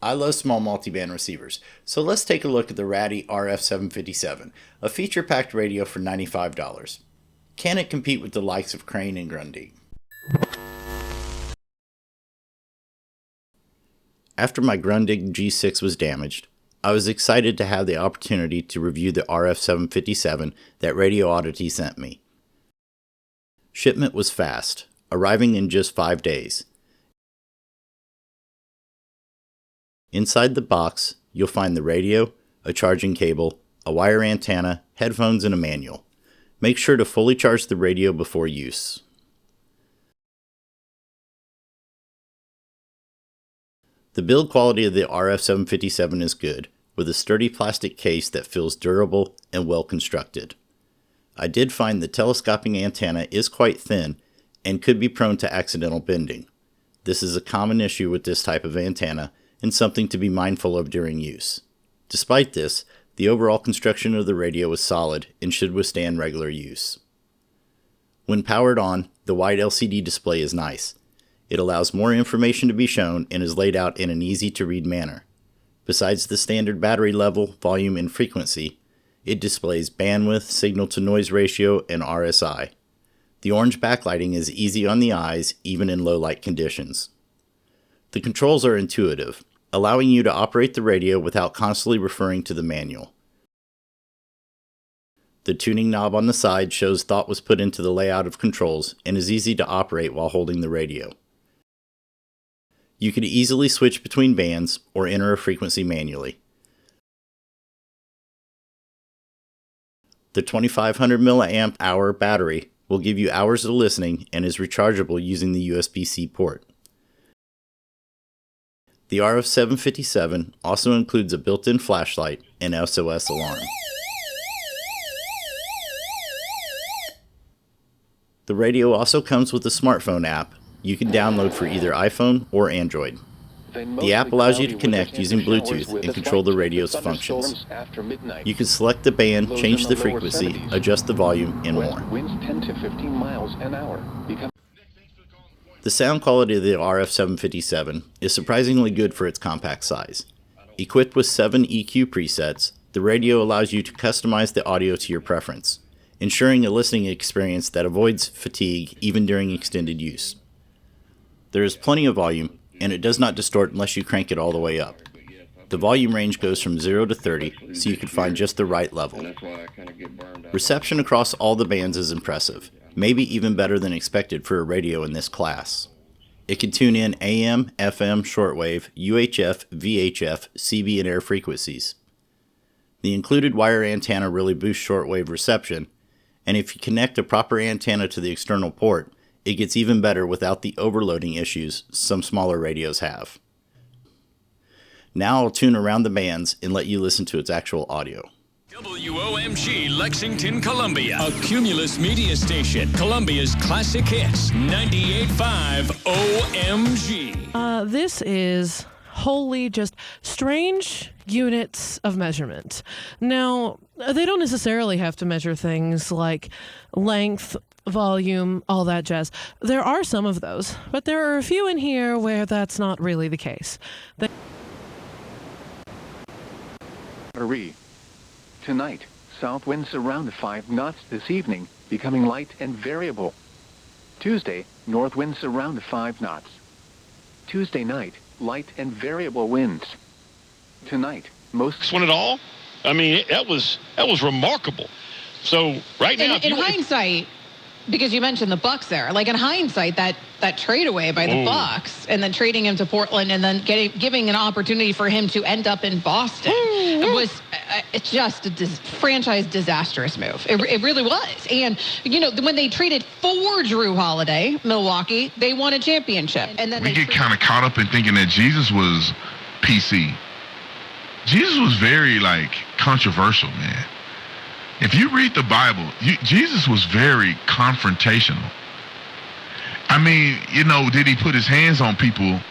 I love small multiband receivers, so let's take a look at the Raddy RF757, a feature-packed radio for $95. Can it compete with the likes of Crane and Grundig? After my Grundig G6 was damaged, I was excited to have the opportunity to review the RF757 that Radio Oddity sent me. Shipment was fast, arriving in just 5 days. Inside the box, you'll find the radio, a charging cable, a wire antenna, headphones, and a manual. Make sure to fully charge the radio before use. The build quality of the RF757 is good, with a sturdy plastic case that feels durable and well constructed. I did find the telescoping antenna is quite thin and could be prone to accidental bending. This is a common issue with this type of antenna and something to be mindful of during use. Despite this, the overall construction of the radio is solid and should withstand regular use. When powered on, the wide LCD display is nice. It allows more information to be shown and is laid out in an easy-to-read manner. Besides the standard battery level, volume, and frequency, it displays bandwidth, signal-to-noise ratio, and RSI. The orange backlighting is easy on the eyes, even in low light conditions. The controls are intuitive, allowing you to operate the radio without constantly referring to the manual. The tuning knob on the side shows thought was put into the layout of controls and is easy to operate while holding the radio. You could easily switch between bands or enter a frequency manually. The 2500 mAh battery will give you hours of listening and is rechargeable using the USB-C port. The RF757 also includes a built-in flashlight and SOS alarm. The radio also comes with a smartphone app you can download for either iPhone or Android. The app allows you to connect using Bluetooth and control the radio's functions. You can select the band, change the frequency, adjust the volume, and more. The sound quality of the RF757 is surprisingly good for its compact size. Equipped with 7 EQ presets, the radio allows you to customize the audio to your preference, ensuring a listening experience that avoids fatigue even during extended use. There is plenty of volume, and it does not distort unless you crank it all the way up. The volume range goes from 0 to 30, so you can find just the right level. Reception across all the bands is impressive, maybe even better than expected for a radio in this class. It can tune in AM, FM, shortwave, UHF, VHF, CB, and air frequencies. The included wire antenna really boosts shortwave reception, and if you connect a proper antenna to the external port, it gets even better without the overloading issues some smaller radios have. Now I'll tune around the bands and let you listen to its actual audio. WOMG Lexington, Columbia, a Cumulus media station. Columbia's classic hits, 98.5 OMG. This is wholly just strange units of measurement. Now, they don't necessarily have to measure things like length, volume, all that jazz. There are some of those, but there are a few in here where that's not really the case. Tonight, south winds around 5 knots this evening, becoming light and variable. Tuesday, north winds around 5 knots. Tuesday night, light and variable winds. Tonight, most... This one at all? I mean, that was remarkable. So right now... In hindsight, because you mentioned the Bucks there, like in hindsight, that trade away by the Bucks and then trading him to Portland and then giving an opportunity for him to end up in Boston was it's just a franchise disastrous move. It really was. And, you know, when they traded for Drew Holiday, Milwaukee, they won a championship. And then we get kind of caught up in thinking that Jesus was PC. Jesus was very, controversial, man. If you read the Bible, Jesus was very confrontational. I mean, did he put his hands on people?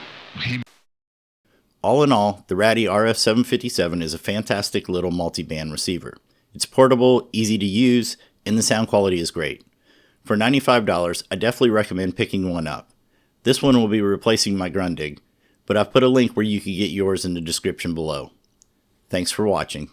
All in all, the Raddy RF757 is a fantastic little multi-band receiver. It's portable, easy to use, and the sound quality is great. For $95, I definitely recommend picking one up. This one will be replacing my Grundig, but I've put a link where you can get yours in the description below. Thanks for watching.